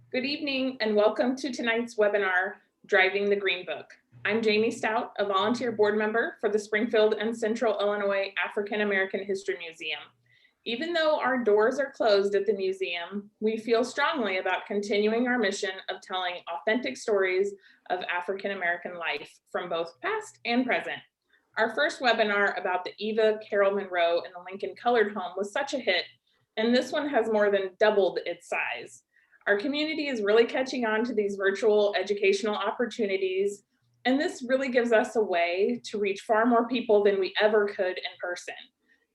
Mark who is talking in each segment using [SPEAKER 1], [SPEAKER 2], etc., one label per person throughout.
[SPEAKER 1] Good evening and welcome to tonight's webinar, Driving the Green Book. I'm Jamie Stout, a volunteer board member for the Springfield and Central Illinois African American History Museum. Even though our doors are closed at the museum, we feel strongly about continuing our mission of telling authentic stories of African American life from both past and present. Our first webinar about the Eva Carol Monroe and the Lincoln Colored Home was such a hit, and this one has more than doubled its size. Our community is really catching on to these virtual educational opportunities, and this really gives us a way to reach far more people than we ever could in person.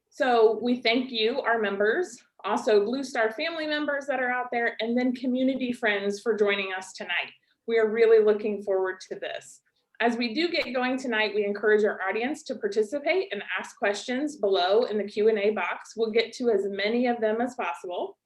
[SPEAKER 1] So we thank you, our members, also Blue Star family members that are out there, and then community friends for joining us tonight. We are really looking forward to this. As we do get going tonight, we encourage our audience to participate and ask questions below in the Q&A box. We'll get to as many of them as possible.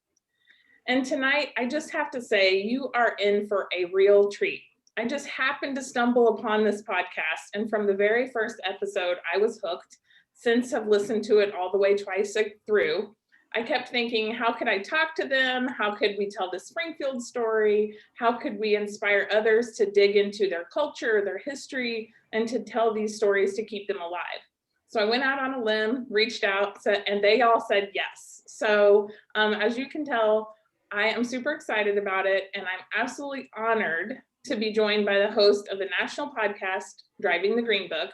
[SPEAKER 1] And tonight, I just have to say, you are in for a real treat. I just happened to stumble upon this podcast, and from the very first episode, I was hooked. Since I've listened to it all the way twice through, I kept thinking, how could I talk to them? How could we tell the Springfield story? How could we inspire others to dig into their culture, their history, and to tell these stories to keep them alive? So I went out on a limb, reached out, and they all said yes. So as you can tell, I am super excited about it, and I'm absolutely honored to be joined by the host of the national podcast, Driving the Green Book,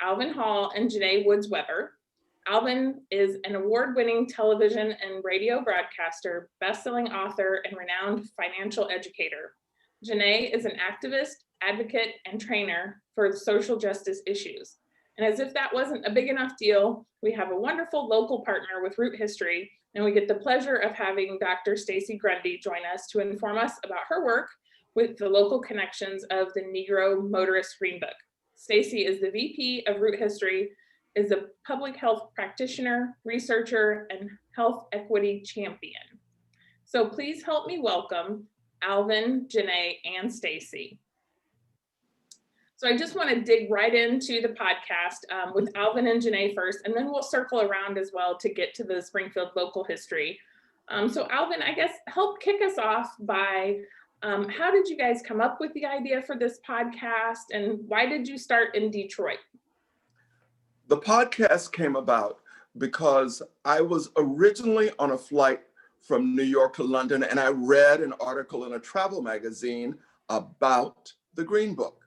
[SPEAKER 1] Alvin Hall and Janae Woods Weber. Alvin is an award-winning television and radio broadcaster, best-selling author, and renowned financial educator. Janae is an activist, advocate, and trainer for social justice issues. And as if that wasn't a big enough deal, we have a wonderful local partner with Root History, and we get the pleasure of having Dr. Stacy Grundy join us to inform us about her work with the local connections of the Negro Motorist Green Book. Stacy is the VP of Root History, is a public health practitioner, researcher, and health equity champion. So please help me welcome Alvin, Janae, and Stacy. So I just want to dig right into the podcast with Alvin and Janae first, and then we'll circle around as well to get to the Springfield local history. So Alvin, I guess help kick us off by how did you guys come up with the idea for this podcast, and why did you start in Detroit?
[SPEAKER 2] The podcast came about because I was originally on a flight from New York to London, and I read an article in a travel magazine about the Green Book.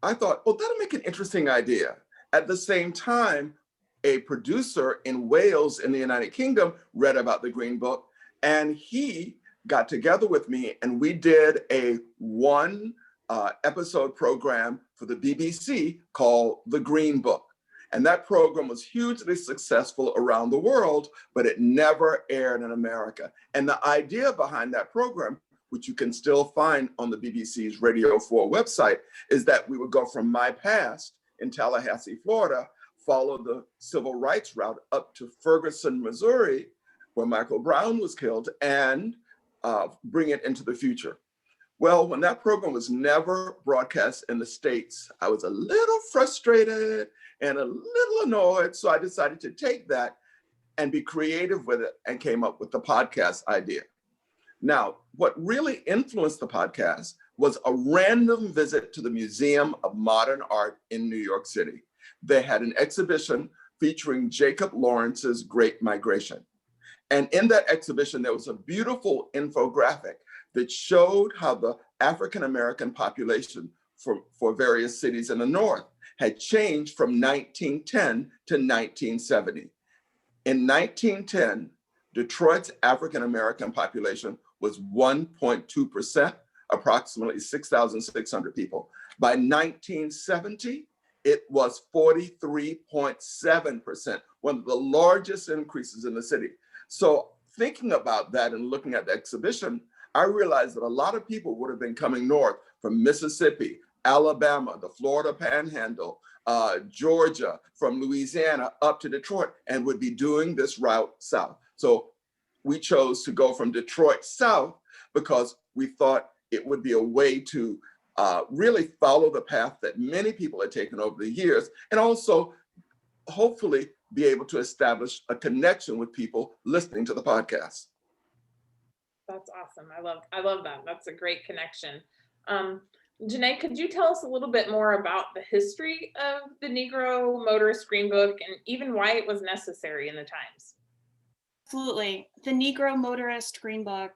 [SPEAKER 2] I thought, well, that'll make an interesting idea. At the same time, a producer in Wales in the United Kingdom read about the Green Book, and he got together with me and we did a one episode program for the BBC called The Green Book. And that program was hugely successful around the world, but it never aired in America. And the idea behind that program, which you can still find on the BBC's Radio 4 website, is that we would go from my past in Tallahassee, Florida, follow the civil rights route up to Ferguson, Missouri, where Michael Brown was killed, and bring it into the future. Well, when that program was never broadcast in the States, I was a little frustrated and a little annoyed, so I decided to take that and be creative with it and came up with the podcast idea. Now, what really influenced the podcast was a random visit to the Museum of Modern Art in New York City. They had an exhibition featuring Jacob Lawrence's Great Migration. And in that exhibition, there was a beautiful infographic that showed how the African-American population for various cities in the North had changed from 1910 to 1970. In 1910, Detroit's African-American population was 1.2%, approximately 6,600 people. By 1970, it was 43.7%, one of the largest increases in the city. So thinking about that and looking at the exhibition, I realized that a lot of people would have been coming north from Mississippi, Alabama, the Florida Panhandle, Georgia, from Louisiana up to Detroit, and would be doing this route south. So we chose to go from Detroit south because we thought it would be a way to really follow the path that many people had taken over the years, and also hopefully be able to establish a connection with people listening to the podcast.
[SPEAKER 1] That's awesome. I love that. That's a great connection. Um, Janae, could you tell us a little bit more about the history of the Negro Motorist Green Book and even why it was necessary in the times?
[SPEAKER 3] Absolutely. The Negro Motorist Green Book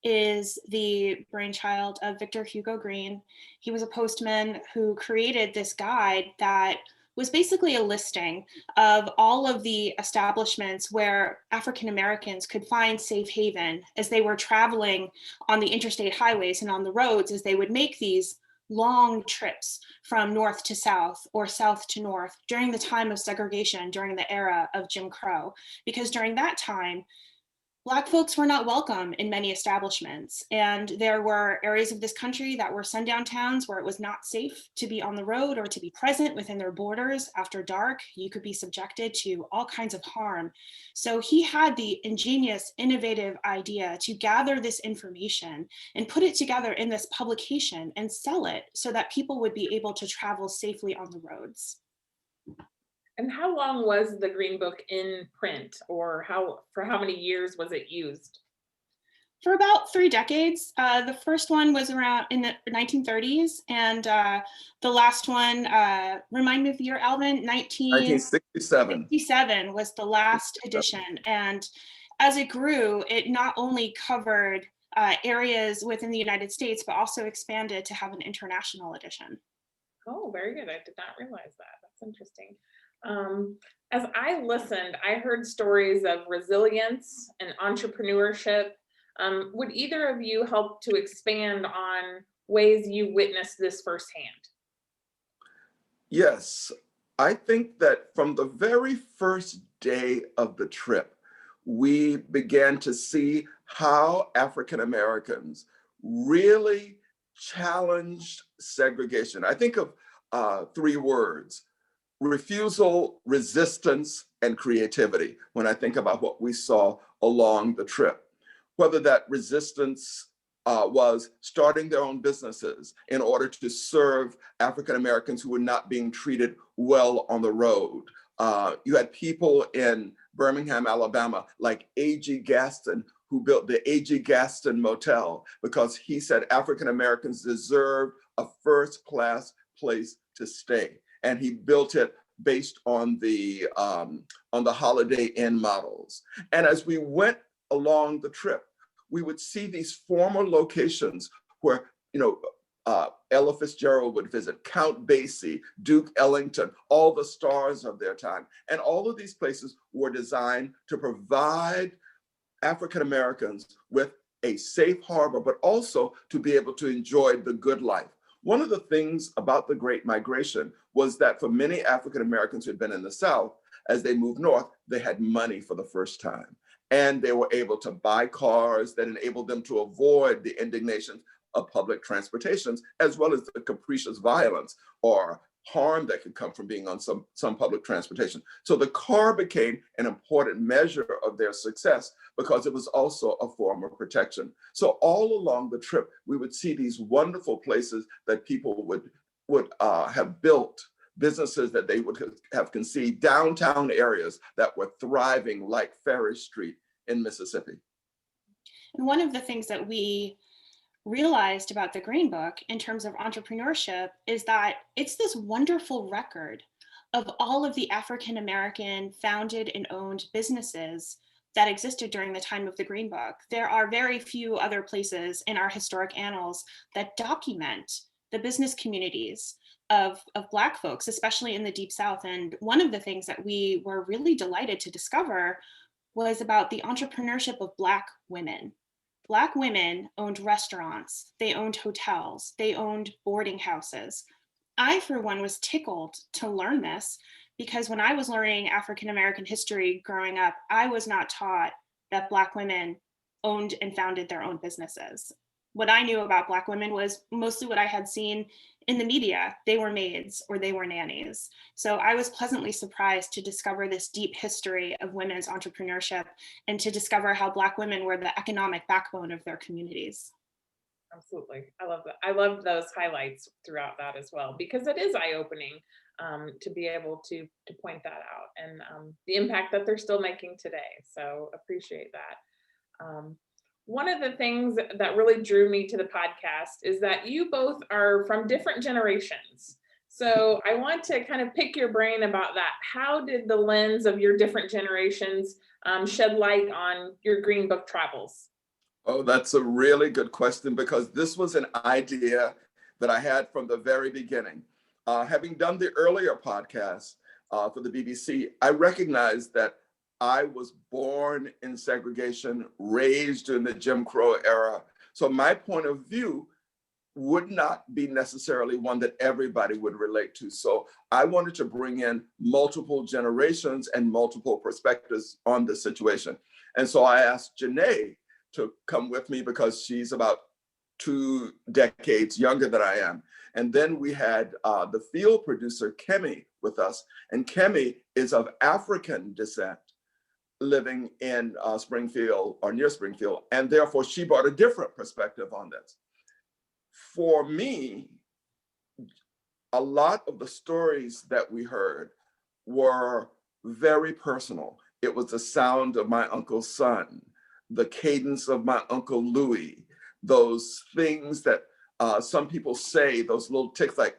[SPEAKER 3] is the brainchild of Victor Hugo Green. He was a postman who created this guide that was basically a listing of all of the establishments where African Americans could find safe haven as they were traveling on the interstate highways and on the roads as they would make these long trips from north to south or south to north during the time of segregation, during the era of Jim Crow, because during that time, Black folks were not welcome in many establishments. And there were areas of this country that were sundown towns where it was not safe to be on the road or to be present within their borders after dark. You could be subjected to all kinds of harm. So he had the ingenious, innovative idea to gather this information and put it together in this publication and sell it so that people would be able to travel safely on the roads.
[SPEAKER 1] And how long was the Green Book in print, or for how many years was it used?
[SPEAKER 3] For about 3 decades. The first one was around in the 1930s, and the last one, remind me of the year, Alvin,
[SPEAKER 2] 1967.
[SPEAKER 3] 1967 was the last edition. And as it grew, it not only covered areas within the United States, but also expanded to have an international edition.
[SPEAKER 1] Oh, very good. I did not realize that. That's interesting. Um, as I listened, I heard stories of resilience and entrepreneurship. Would either of you help to expand on ways you witnessed this firsthand?
[SPEAKER 2] Yes, I think that from the very first day of the trip, we began to see how African Americans really challenged segregation. I think of three words: refusal, resistance, and creativity when I think about what we saw along the trip. Whether that resistance was starting their own businesses in order to serve African Americans who were not being treated well on the road. You had people in Birmingham, Alabama, like A.G. Gaston, who built the A.G. Gaston Motel because he said African Americans deserved a first-class place to stay, and he built it based on the Holiday Inn models. And as we went along the trip, we would see these former locations where, Ella Fitzgerald would visit, Count Basie, Duke Ellington, all the stars of their time. And all of these places were designed to provide African Americans with a safe harbor, but also to be able to enjoy the good life. One of the things about the Great Migration was that for many African Americans who had been in the South, as they moved north, they had money for the first time. And they were able to buy cars that enabled them to avoid the indignations of public transportations, as well as the capricious violence or harm that could come from being on some public transportation. So the car became an important measure of their success because it was also a form of protection. So all along the trip, we would see these wonderful places that people would have built, businesses that they would have conceived, downtown areas that were thriving, like Ferry Street in Mississippi.
[SPEAKER 3] And one of the things that we realized about the Green Book in terms of entrepreneurship is that it's this wonderful record of all of the African American founded and owned businesses that existed during the time of the Green Book. There are very few other places in our historic annals that document the business communities of Black folks, especially in the Deep South. And one of the things that we were really delighted to discover was about the entrepreneurship of Black women. Black women owned restaurants, they owned hotels, they owned boarding houses. I, for one, was tickled to learn this because when I was learning African American history growing up, I was not taught that Black women owned and founded their own businesses. What I knew about Black women was mostly what I had seen in the media. They were maids or they were nannies. So I was pleasantly surprised to discover this deep history of women's entrepreneurship and to discover how Black women were the economic backbone of their communities.
[SPEAKER 1] Absolutely. I love that. I love those highlights throughout that as well, because it is eye-opening to be able to point that out and the impact that they're still making today. So appreciate that. one of the things that really drew me to the podcast is that you both are from different generations. So I want to kind of pick your brain about that. How did the lens of your different generations shed light on your Green Book travels?
[SPEAKER 2] Oh, that's a really good question because this was an idea that I had from the very beginning. Having done the earlier podcast for the BBC, I recognized that I was born in segregation, raised in the Jim Crow era. So my point of view would not be necessarily one that everybody would relate to. So I wanted to bring in multiple generations and multiple perspectives on the situation. And so I asked Janae to come with me because she's about 2 decades younger than I am. And then we had the field producer, Kemi, with us. And Kemi is of African descent, living in Springfield or near Springfield. And therefore, she brought a different perspective on this. For me, a lot of the stories that we heard were very personal. It was the sound of my uncle's son, the cadence of my Uncle Louis, those things that some people say, those little ticks like,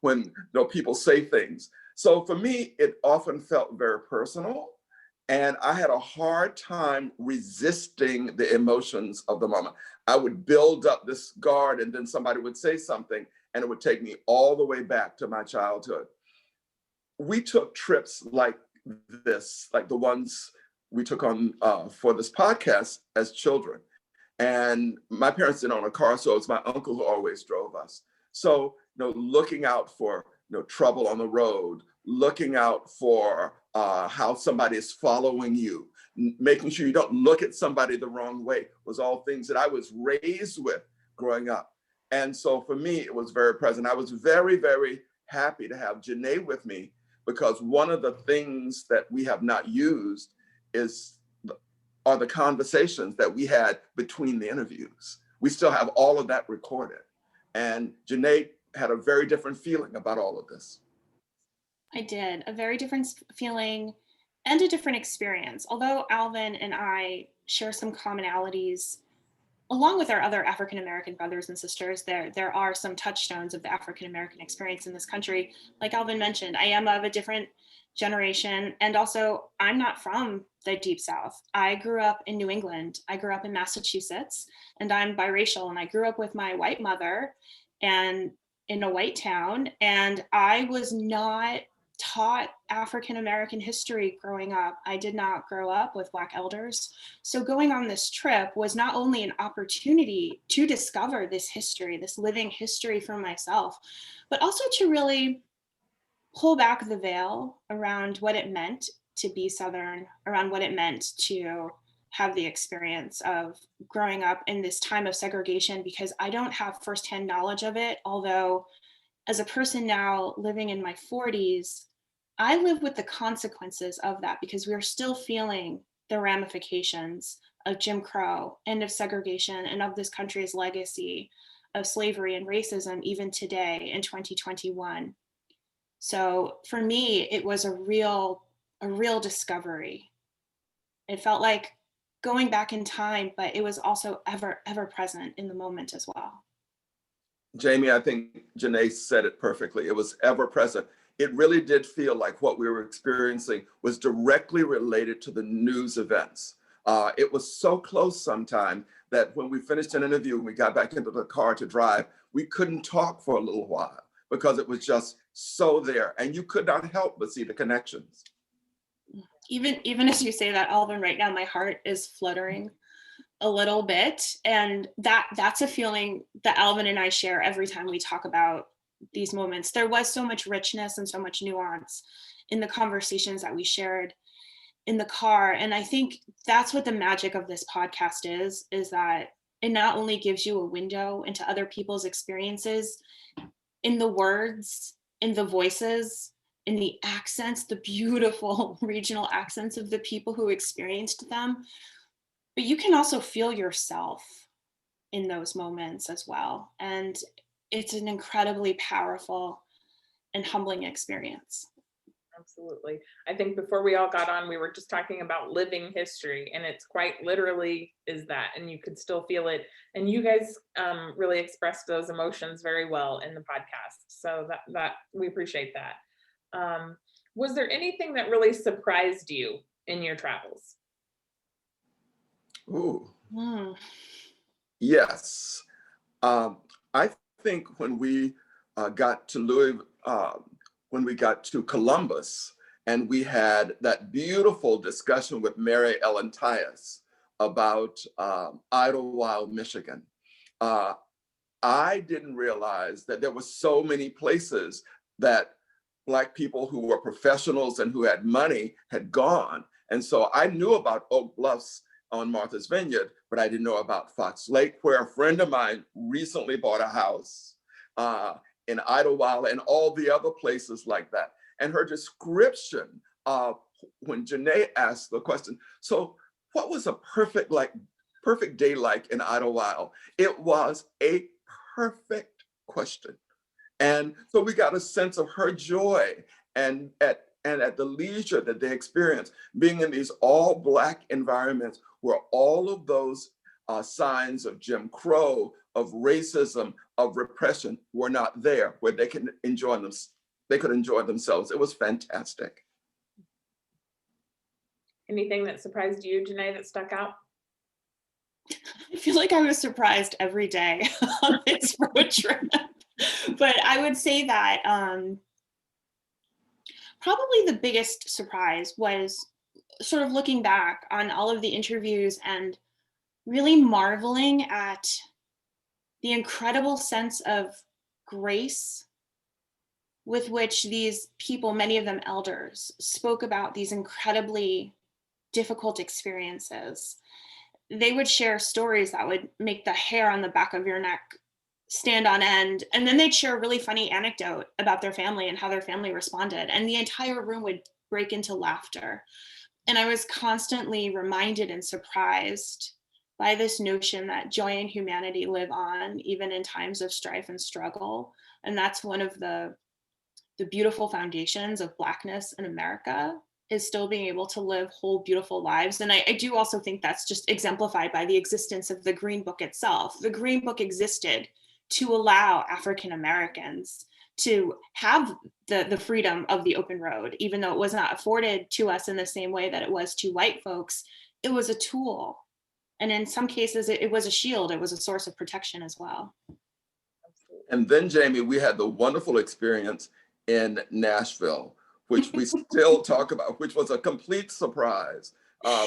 [SPEAKER 2] when people say things. So for me, it often felt very personal. And I had a hard time resisting the emotions of the moment. I would build up this guard and then somebody would say something and it would take me all the way back to my childhood. We took trips like this, like the ones we took on for this podcast as children. And my parents didn't own a car, so it was my uncle who always drove us. So, looking out for trouble on the road, looking out for how somebody is following you, making sure you don't look at somebody the wrong way was all things that I was raised with growing up. And so for me, it was very present. I was very, very happy to have Janae with me because one of the things that we have not used are the conversations that we had between the interviews. We still have all of that recorded. And Janae had a very different feeling about all of this.
[SPEAKER 3] I did, a very different feeling and a different experience. Although Alvin and I share some commonalities, along with our other African American brothers and sisters, there are some touchstones of the African American experience in this country. Like Alvin mentioned, I am of a different generation, and also I'm not from the Deep South. I grew up in New England. I grew up in Massachusetts, and I'm biracial, and I grew up with my white mother and in a white town, and I was not taught African American history growing up. I did not grow up with Black elders. So going on this trip was not only an opportunity to discover this history, this living history for myself, but also to really pull back the veil around what it meant to be Southern, around what it meant to have the experience of growing up in this time of segregation, because I don't have firsthand knowledge of it. Although as a person now living in my 40s, I live with the consequences of that because we are still feeling the ramifications of Jim Crow and of segregation and of this country's legacy of slavery and racism even today in 2021. So for me, it was a real discovery. It felt like going back in time, but it was also ever present in the moment as well.
[SPEAKER 2] Jamie, I think Janae said it perfectly. It was ever present. It really did feel like what we were experiencing was directly related to the news events. It was so close sometime that when we finished an interview and we got back into the car to drive, we couldn't talk for a little while because it was just so there. And you could not help but see the connections.
[SPEAKER 3] Even as you say that, Alvin, right now my heart is fluttering a little bit, and that's a feeling that Alvin and I share every time we talk about these moments. There was so much richness and so much nuance in the conversations that we shared in the car, and I think that's what the magic of this podcast is that it not only gives you a window into other people's experiences in the words, in the voices, in the accents, the beautiful regional accents of the people who experienced them, but you can also feel yourself in those moments as well. And it's an incredibly powerful and humbling experience.
[SPEAKER 1] Absolutely. I think before we all got on, we were just talking about living history, and it's quite literally is that, and you could still feel it. And you guys really expressed those emotions very well in the podcast. So that we appreciate that. Was there anything that really surprised you in your travels?
[SPEAKER 2] Ooh,
[SPEAKER 3] Mm.
[SPEAKER 2] yes. I think when we got to when we got to Columbus, and we had that beautiful discussion with Mary Ellen Tyus about Idlewild, Michigan. Uh, I didn't realize that there were so many places that Black people who were professionals and who had money had gone. And so I knew about Oak Bluffs on Martha's Vineyard, but I didn't know about Fox Lake, where a friend of mine recently bought a house, in Idlewild, and all the other places like that. And her description of when Janae asked the question, so what was a perfect day like in Idlewild? It was a perfect question. And so we got a sense of her joy and at the leisure that they experience being in these all Black environments where all of those signs of Jim Crow, of racism, of repression were not there, where they could enjoy themselves. It was fantastic.
[SPEAKER 1] Anything that surprised you, Janae, that stuck out?
[SPEAKER 3] I feel like I was surprised every day on this road trip. But I would say that probably the biggest surprise was sort of looking back on all of the interviews and really marveling at the incredible sense of grace with which these people, many of them elders, spoke about these incredibly difficult experiences. They would share stories that would make the hair on the back of your neck stand on end. And then they'd share a really funny anecdote about their family and how their family responded. And the entire room would break into laughter. And I was constantly reminded and surprised by this notion that joy and humanity live on even in times of strife and struggle. And that's one of the beautiful foundations of Blackness in America, is still being able to live whole, beautiful lives. And I do also think that's just exemplified by the existence of the Green Book itself. The Green Book existed to allow African Americans to have the freedom of the open road, even though it was not afforded to us in the same way that it was to white folks. It was a tool. And in some cases, it was a shield. It was a source of protection as well.
[SPEAKER 2] And then, Jamie, we had the wonderful experience in Nashville, which we still talk about, which was a complete surprise.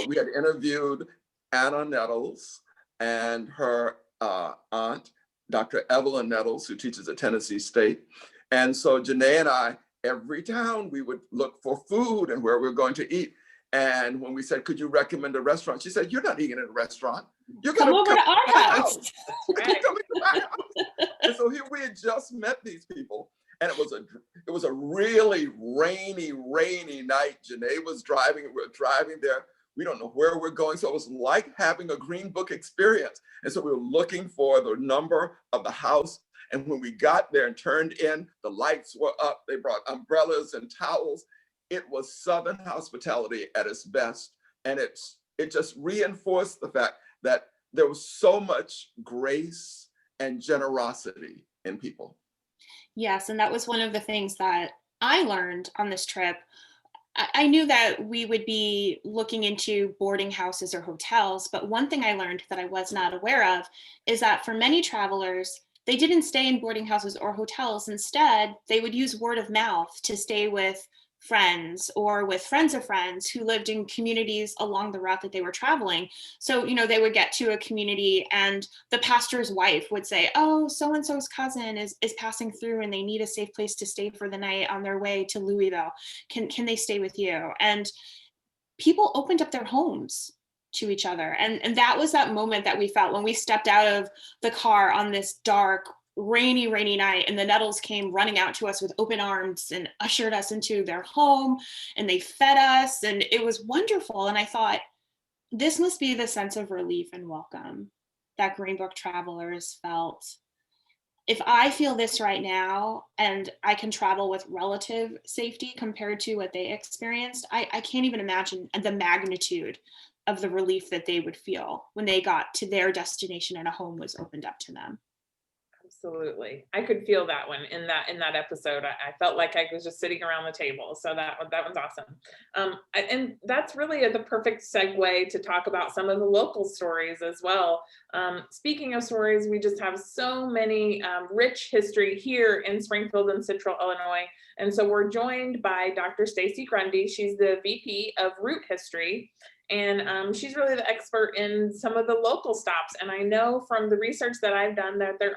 [SPEAKER 2] We had interviewed Anna Nettles and her aunt, Dr. Evelyn Nettles, who teaches at Tennessee State. And so Janae and I, every town, we would look for food and where we were going to eat. And when we said, could you recommend a restaurant? She said, you're not eating in a restaurant. You're
[SPEAKER 3] Come
[SPEAKER 2] gonna
[SPEAKER 3] over to our house.
[SPEAKER 2] You're coming to my house. And so here we had just met these people. And it was a really rainy night. Janae was driving, and we're driving there. We don't know where we're going. So it was like having a Green Book experience. And so we were looking for the number of the house. And when we got there and turned in, the lights were up. They brought umbrellas and towels. It was Southern hospitality at its best. And it just reinforced the fact that there was so much grace and generosity in people.
[SPEAKER 3] Yes, and that was one of the things that I learned on this trip. I knew that we would be looking into boarding houses or hotels, but one thing I learned that I was not aware of is that for many travelers, they didn't stay in boarding houses or hotels. Instead, they would use word of mouth to stay with friends or with friends of friends who lived in communities along the route that they were traveling. So, they would get to a community and the pastor's wife would say, oh, so-and-so's cousin is passing through and they need a safe place to stay for the night on their way to Louisville. Can they stay with you? And people opened up their homes to each other. And that was that moment that we felt when we stepped out of the car on this dark, rainy night, and the Nettles came running out to us with open arms and ushered us into their home, and they fed us, and it was wonderful. And I thought, this must be the sense of relief and welcome that Green Book travelers felt. if I feel this right now and I can travel with relative safety compared to what they experienced, I can't even imagine the magnitude of the relief that they would feel when they got to their destination and a home was opened up to them.
[SPEAKER 1] Absolutely. I could feel that one in that episode. I felt like I was just sitting around the table. So that one's awesome. And that's really the perfect segue to talk about some of the local stories as well. Speaking of stories, we just have so many rich history here in Springfield and Central Illinois. And so we're joined by Dr. Stacy Grundy. She's the VP of Root History. And she's really the expert in some of the local stops. And I know from the research that I've done that there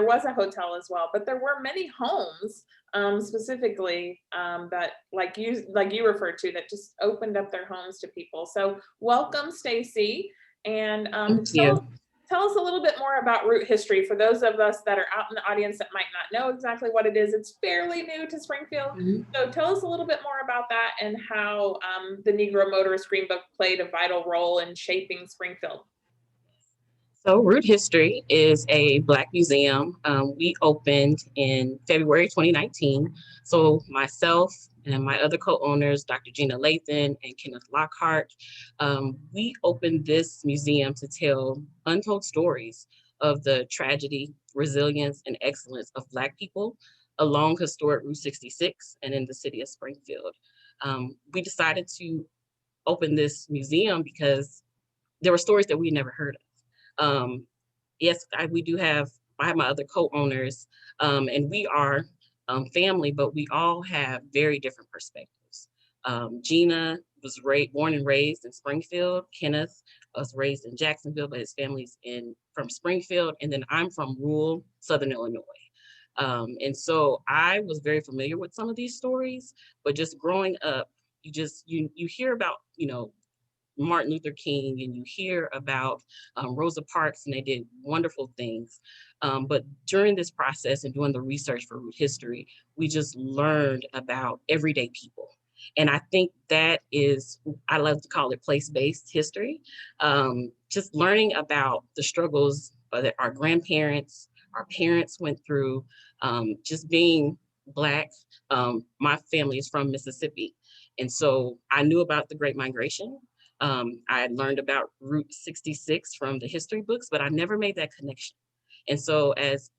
[SPEAKER 1] was a hotel as well, but there were many homes specifically that like you referred to that just opened up their homes to people. So welcome, Stacy. And
[SPEAKER 4] Thank you.
[SPEAKER 1] tell us a little bit more about Root History for those of us that are out in the audience that might not know exactly what it is. It's fairly new to Springfield.
[SPEAKER 4] Mhm.
[SPEAKER 1] So tell us a little bit more about that and how the Negro Motorist Green Book played a vital role in shaping Springfield.
[SPEAKER 4] So Root History is a Black museum. We opened in February 2019. So myself and my other co-owners, Dr. Gina Lathan and Kenneth Lockhart, we opened this museum to tell untold stories of the tragedy, resilience, and excellence of Black people along historic Route 66 and in the city of Springfield. We decided to open this museum because there were stories that we never heard of. Yes, I have my other co-owners, and we are family, but we all have very different perspectives. Gina was born and raised in Springfield. Kenneth was raised in Jacksonville, but his family's from Springfield. And then I'm from rural Southern Illinois. And so I was very familiar with some of these stories, but just growing up, you hear about, Martin Luther King, and you hear about Rosa Parks, and they did wonderful things. But during this process and doing the research for Root History, we just learned about everyday people. And I think that is, I love to call it place-based history. Just learning about the struggles that our grandparents, our parents went through, just being Black. My family is from Mississippi. And so I knew about the Great Migration. I had learned about Route 66 from the history books, but I never made that connection. And so, as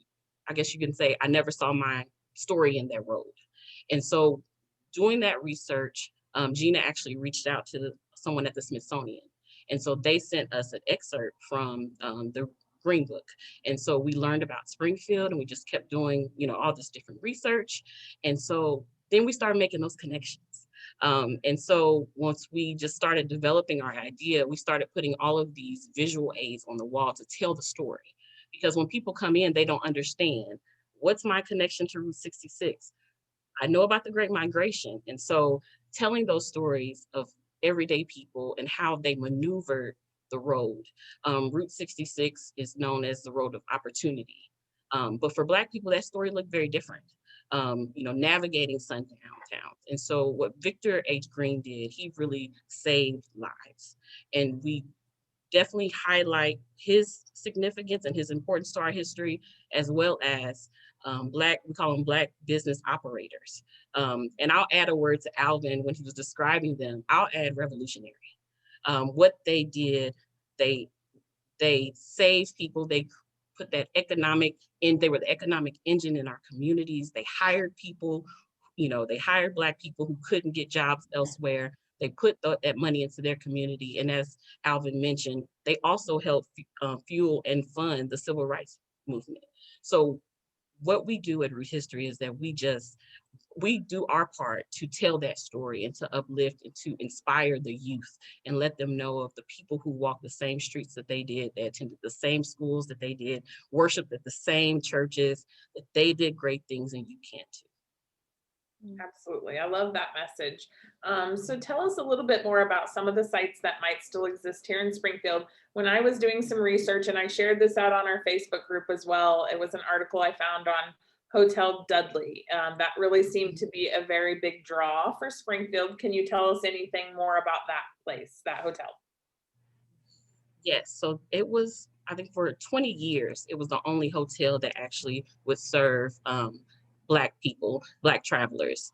[SPEAKER 4] I guess you can say, I never saw my story in that road. And so doing that research, Gina actually reached out to someone at the Smithsonian. And so they sent us an excerpt from the Green Book. And so we learned about Springfield, and we just kept doing, all this different research. And so then we started making those connections. And so once we just started developing our idea, we started putting all of these visual aids on the wall to tell the story. Because when people come in, they don't understand, what's my connection to Route 66? I know about the Great Migration. And so telling those stories of everyday people and how they maneuvered the road. Route 66 is known as the road of opportunity. But for Black people, that story looked very different. Navigating sundown towns. And so what Victor H. Green did, he really saved lives. And we definitely highlight his significance and his importance to our history, as well as we call them Black business operators. And I'll add a word to Alvin when he was describing them. I'll add revolutionary. What they did, they saved people, they put that they were the economic engine in our communities. They hired people, they hired Black people who couldn't get jobs elsewhere. They put that money into their community. And as Alvin mentioned, they also helped fuel and fund the civil rights movement. So what we do at Root History is that we do our part to tell that story and to uplift and to inspire the youth and let them know of the people who walked the same streets that they did, they attended the same schools that they did, worshiped at the same churches, that they did great things and you can too.
[SPEAKER 1] Absolutely. I love that message. So tell us a little bit more about some of the sites that might still exist here in Springfield. When I was doing some research, and I shared this out on our Facebook group as well, it was an article I found on Hotel Dudley. That really seemed to be a very big draw for Springfield. Can you tell us anything more about that place, that hotel?
[SPEAKER 4] Yes, so it was, I think for 20 years, it was the only hotel that actually would serve Black people, Black travelers.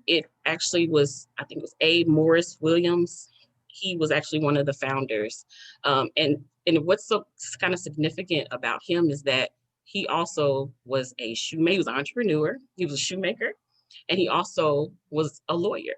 [SPEAKER 4] It actually was, I think it was A. Morris Williams. He was actually one of the founders. And what's so kind of significant about him is that he also was a shoemaker, he was an entrepreneur, he was a shoemaker, and he also was a lawyer.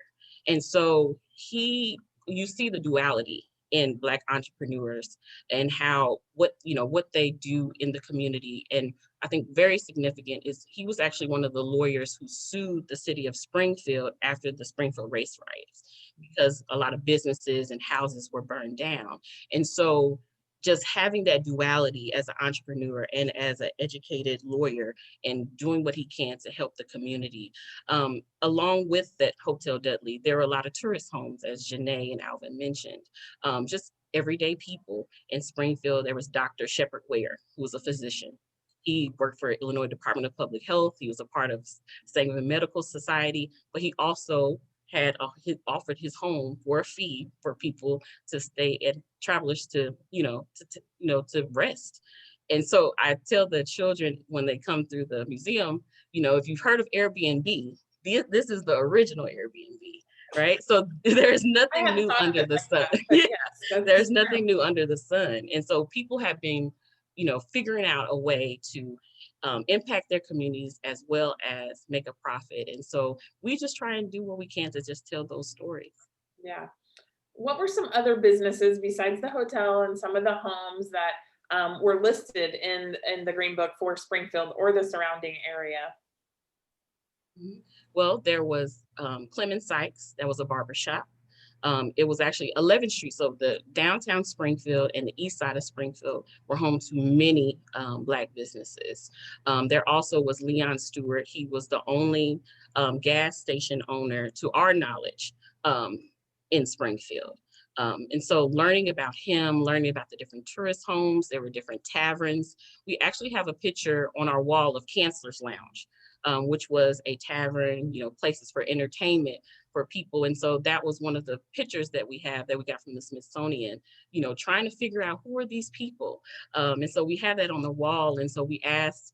[SPEAKER 4] And so you see the duality in Black entrepreneurs and how what they do in the community. And I think very significant is he was actually one of the lawyers who sued the city of Springfield after the Springfield race riots, because a lot of businesses and houses were burned down. And so just having that duality as an entrepreneur and as an educated lawyer and doing what he can to help the community. Along with that Hotel Dudley, there are a lot of tourist homes, as Janae and Alvin mentioned, just everyday people. In Springfield, there was Dr. Shepard Ware, who was a physician. He worked for Illinois Department of Public Health. He was a part of Sangamon Medical Society, but he also he offered his home for a fee for people to stay and travelers to to rest. And so I tell the children when they come through the museum, if you've heard of Airbnb, this is the original Airbnb, right? So there's nothing new under the sun.
[SPEAKER 1] Yes,
[SPEAKER 4] There's nothing new under the sun. And so people have been, figuring out a way to impact their communities as well as make a profit. And so we just try and do what we can to just tell those stories.
[SPEAKER 1] Yeah. What were some other businesses besides the hotel and some of the homes that were listed in the Green Book for Springfield or the surrounding area?
[SPEAKER 4] Well, there was Clemens Sykes, that was a barbershop. It was actually 11th Street. So the downtown Springfield and the east side of Springfield were home to many Black businesses. There also was Leon Stewart. He was the only gas station owner, to our knowledge, in Springfield. And so learning about him, learning about the different tourist homes, there were different taverns. We actually have a picture on our wall of Chancellor's Lounge, which was a tavern, places for entertainment for people. And so that was one of the pictures that we have that we got from the Smithsonian, trying to figure out who are these people. And so we have that on the wall. And so we asked,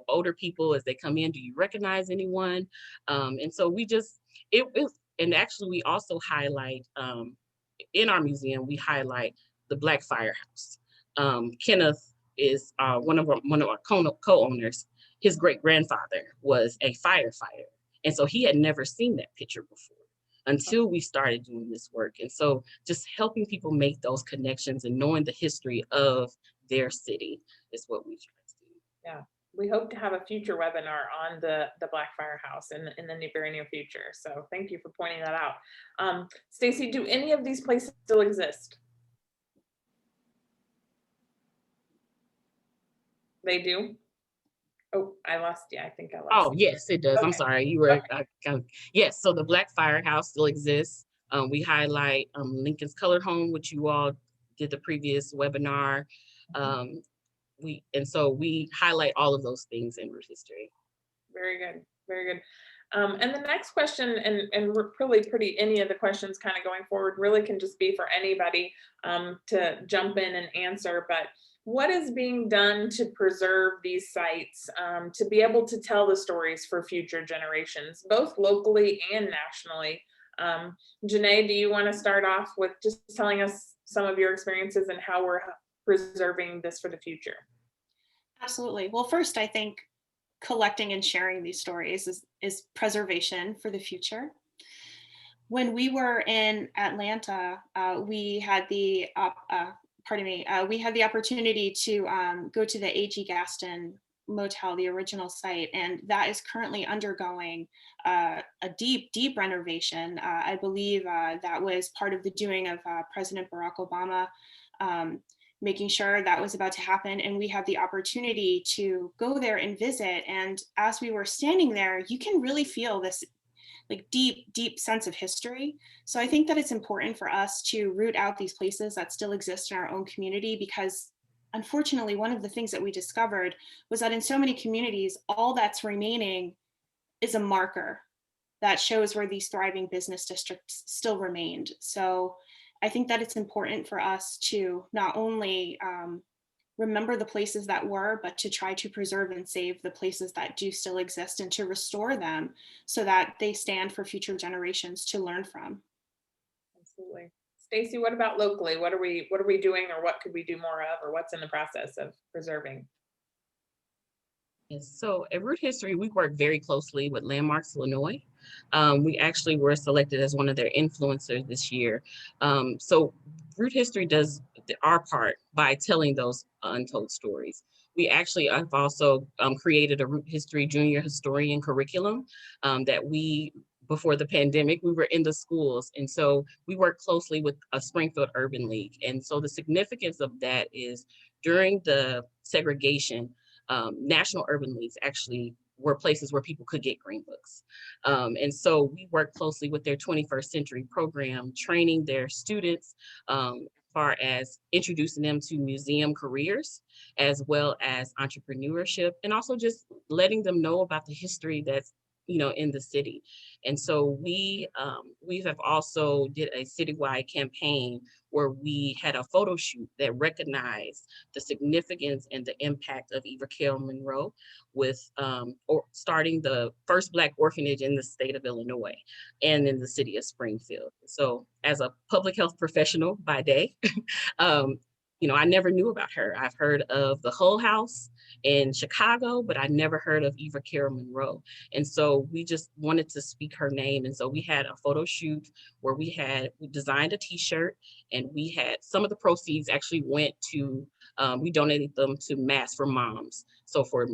[SPEAKER 4] older people as they come in, do you recognize anyone? And so and actually we also highlight, in our museum, we highlight the Black Firehouse. Kenneth is one of our co-owners. His great-grandfather was a firefighter. And so he had never seen that picture before until we started doing this work. And so just helping people make those connections and knowing the history of their city is what we try to do.
[SPEAKER 1] Yeah, we hope to have a future webinar on the Black Firehouse in the very near future. So thank you for pointing that out. Stacy, do any of these places still exist? They do? Oh, I lost you. I think I lost you.
[SPEAKER 4] Oh, yes, it does.
[SPEAKER 1] Okay.
[SPEAKER 4] I'm sorry. You were, yes. So the Black Firehouse still exists. We highlight Lincoln's Colored Home, which you all did the previous webinar. So we highlight all of those things in root history.
[SPEAKER 1] Very good, very good. And the next question, and really pretty any of the questions kind of going forward really can just be for anybody to jump in and answer, but what is being done to preserve these sites, to be able to tell the stories for future generations, both locally and nationally? Janae, do you want to start off with just telling us some of your experiences and how we're preserving this for the future?
[SPEAKER 3] Absolutely. Well, first, I think collecting and sharing these stories is preservation for the future. When we were in Atlanta, we had the opportunity to go to the A.G. Gaston Motel, the original site, and that is currently undergoing a deep renovation. I believe that was part of the doing of President Barack Obama, making sure that was about to happen. And we had the opportunity to go there and visit. And as we were standing there, you can really feel this like deep sense of history. So I think that it's important for us to root out these places that still exist in our own community, because unfortunately, one of the things that we discovered was that in so many communities, all that's remaining is a marker that shows where these thriving business districts still remained. So I think that it's important for us to not only remember the places that were, but to try to preserve and save the places that do still exist and to restore them so that they stand for future generations to learn from.
[SPEAKER 1] Absolutely. Stacy, what about locally? What are we doing, or what could we do more of, or what's in the process of preserving?
[SPEAKER 4] Yes, so at Root History, we work very closely with Landmarks Illinois. We actually were selected as one of their influencers this year. So Root History does our part by telling those untold stories. We actually have also created a Root History Junior Historian curriculum that before the pandemic, we were in the schools. And so we work closely with a Springfield Urban League. And so the significance of that is during the segregation, national urban leagues actually were places where people could get green books. And so we work closely with their 21st century program, training their students as far as introducing them to museum careers, as well as entrepreneurship, and also just letting them know about the history that's in the city. And so we have also did a citywide campaign where we had a photo shoot that recognized the significance and the impact of Eva Carol Monroe with starting the first Black orphanage in the state of Illinois and in the city of Springfield. So as a public health professional by day, I never knew about her. I've heard of the Hull House in Chicago, but I never heard of Eva Carol Monroe. And so we just wanted to speak her name. And so we had a photo shoot where we designed a t-shirt, and we had some of the proceeds actually went to, we donated them to Masks for Moms. So for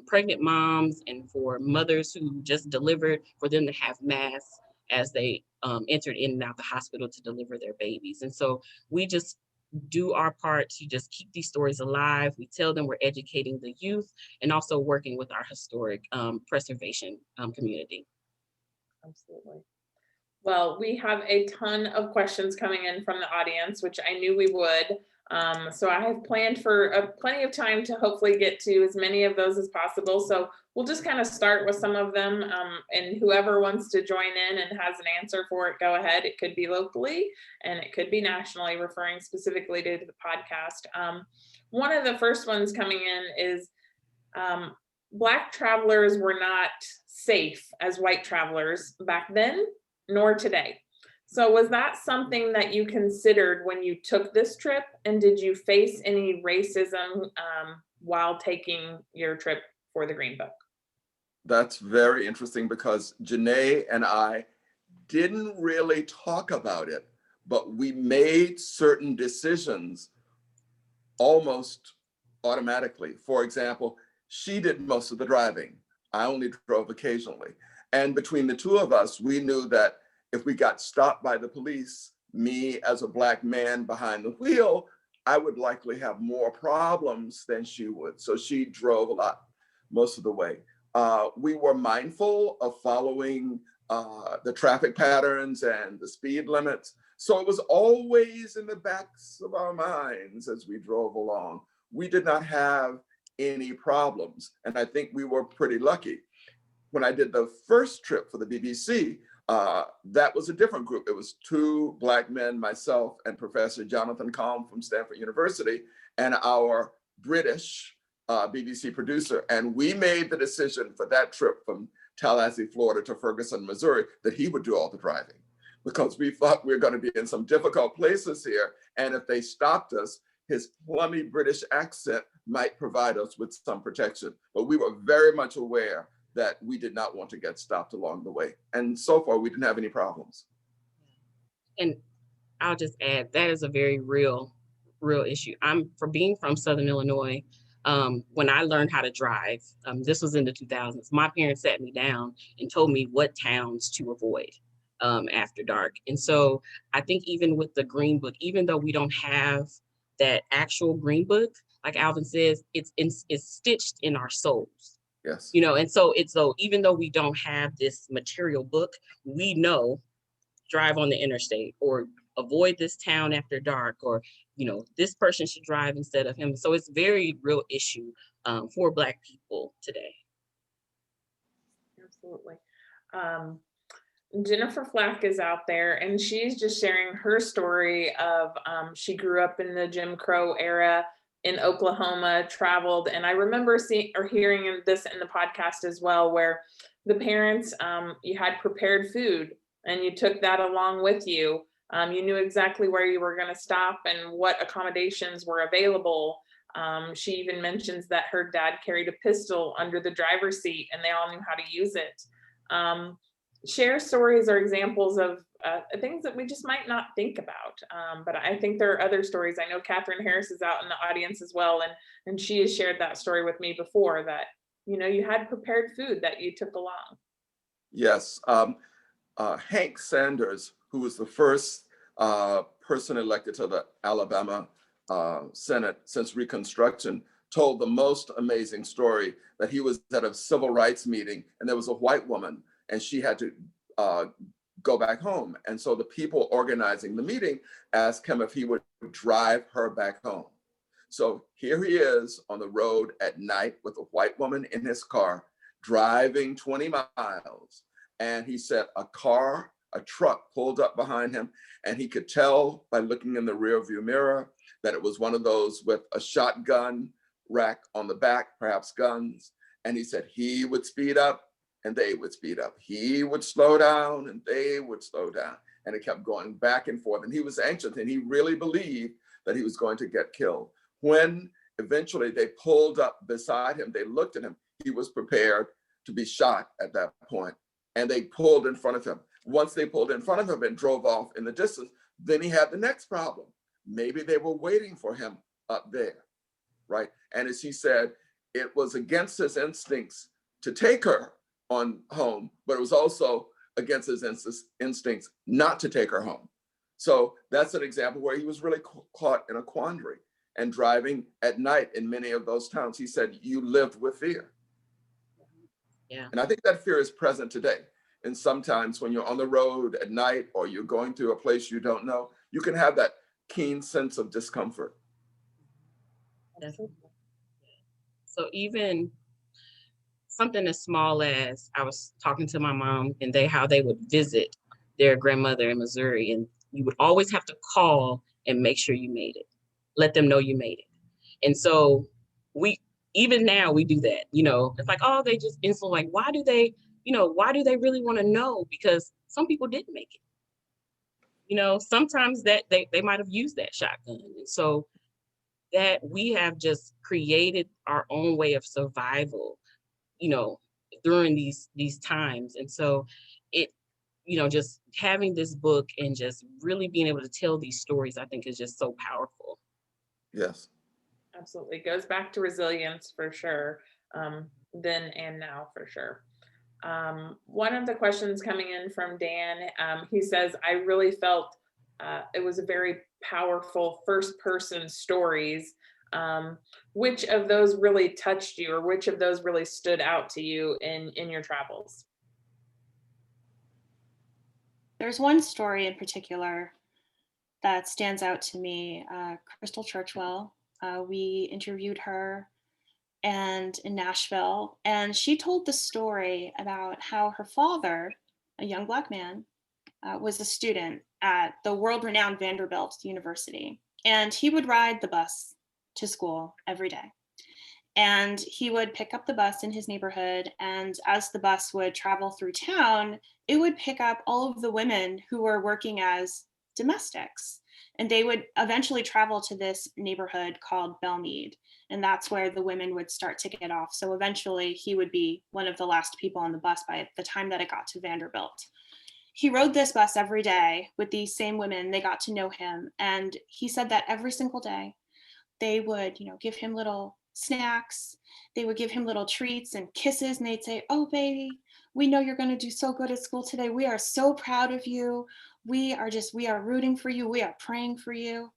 [SPEAKER 4] pregnant moms and for mothers who just delivered, for them to have masks as they entered in and out the hospital to deliver their babies. And so we just do our part to just keep these stories alive. We tell them we're educating the youth and also working with our historic preservation community.
[SPEAKER 1] Absolutely. Well, we have a ton of questions coming in from the audience, which I knew we would. So I have planned for plenty of time to hopefully get to as many of those as possible. So we'll just kind of start with some of them, and whoever wants to join in and has an answer for it, go ahead. It could be locally and it could be nationally, referring specifically to the podcast. One of the first ones coming in is Black travelers were not safe as white travelers back then, nor today. So was that something that you considered when you took this trip? And did you face any racism while taking your trip for the Green Book?
[SPEAKER 2] That's very interesting because Janae and I didn't really talk about it, but we made certain decisions almost automatically. For example, she did most of the driving. I only drove occasionally. And between the two of us, we knew that if we got stopped by the police, me as a Black man behind the wheel, I would likely have more problems than she would. So she drove a lot, most of the way. We were mindful of following the traffic patterns and the speed limits. So it was always in the backs of our minds as we drove along. We did not have any problems. And I think we were pretty lucky. When I did the first trip for the BBC, that was a different group. It was two Black men, myself and Professor Jonathan Calm from Stanford University, and our British BBC producer. And we made the decision for that trip from Tallahassee, Florida to Ferguson, Missouri, that he would do all the driving, because we thought we were going to be in some difficult places here. And if they stopped us, his plummy British accent might provide us with some protection. But we were very much aware that we did not want to get stopped along the way. And so far, we didn't have any problems.
[SPEAKER 4] And I'll just add, that is a very real issue. For being from Southern Illinois, when I learned how to drive, this was in the 2000s, my parents sat me down and told me what towns to avoid after dark. And so I think even with the Green Book, even though we don't have that actual Green Book, like Alvin says, it's stitched in our souls.
[SPEAKER 2] Yes.
[SPEAKER 4] And so even though we don't have this material book, we know drive on the interstate or avoid this town after dark, or this person should drive instead of him. So it's a very real issue for Black people today.
[SPEAKER 1] Absolutely. Jennifer Flack is out there, and she's just sharing her story of she grew up in the Jim Crow era in Oklahoma, traveled, and I remember seeing or hearing this in the podcast as well, where the parents, you had prepared food and you took that along with you. You knew exactly where you were going to stop and what accommodations were available. She even mentions that her dad carried a pistol under the driver's seat and they all knew how to use it. Share stories or examples of things that we just might not think about. But I think there are other stories. I know Catherine Harris is out in the audience as well, and she has shared that story with me before, that you had prepared food that you took along.
[SPEAKER 2] Yes. Hank Sanders, who was the first person elected to the Alabama Senate since Reconstruction, told the most amazing story that he was at a civil rights meeting and there was a white woman and she had to go back home. And so the people organizing the meeting asked him if he would drive her back home. So here he is on the road at night with a white woman in his car, driving 20 miles. And he said a truck pulled up behind him, and he could tell by looking in the rearview mirror that it was one of those with a shotgun rack on the back, perhaps guns. And he said he would speed up and they would speed up. He would slow down and they would slow down. And it kept going back and forth. And he was anxious and he really believed that he was going to get killed. When eventually they pulled up beside him, they looked at him, he was prepared to be shot at that point. And they pulled in front of him. Once they pulled in front of him and drove off in the distance, then he had the next problem. Maybe they were waiting for him up there, right? And as he said, it was against his instincts to take her on home, but it was also against his instincts not to take her home. So that's an example where he was really caught in a quandary. And driving at night in many of those towns, he said, you lived with fear.
[SPEAKER 4] Yeah.
[SPEAKER 2] And I think that fear is present today. And sometimes when you're on the road at night or you're going to a place you don't know, you can have that keen sense of discomfort.
[SPEAKER 4] So even something as small as I was talking to my mom and how they would visit their grandmother in Missouri, and you would always have to call and make sure you made it. Let them know you made it. And so even now we do that, it's like, oh, they just instantly like, why do they really want to know? Because some people didn't make it. Sometimes that they might have used that shotgun. And so that we have just created our own way of survival, during these times. And so just having this book and just really being able to tell these stories, I think is just so powerful.
[SPEAKER 2] Yes.
[SPEAKER 1] Absolutely. Goes back to resilience for sure. Then and now for sure. One of the questions coming in from Dan, he says, I really felt it was a very powerful first person stories. Which of those really touched you, or which of those really stood out to you in your travels?
[SPEAKER 3] There's one story in particular that stands out to me. Crystal Churchwell, we interviewed her and in Nashville, and she told the story about how her father, a young Black man, was a student at the world-renowned Vanderbilt University, and he would ride the bus to school every day. And he would pick up the bus in his neighborhood, and as the bus would travel through town, it would pick up all of the women who were working as domestics. And they would eventually travel to this neighborhood called Belmead. And that's where the women would start to get off. So eventually he would be one of the last people on the bus by the time that it got to Vanderbilt. He rode this bus every day with these same women. They got to know him. And he said that every single day they would, give him little snacks. They would give him little treats and kisses. And they'd say, oh, baby, we know you're going to do so good at school today. We are so proud of you. We are rooting for you. We are praying for you.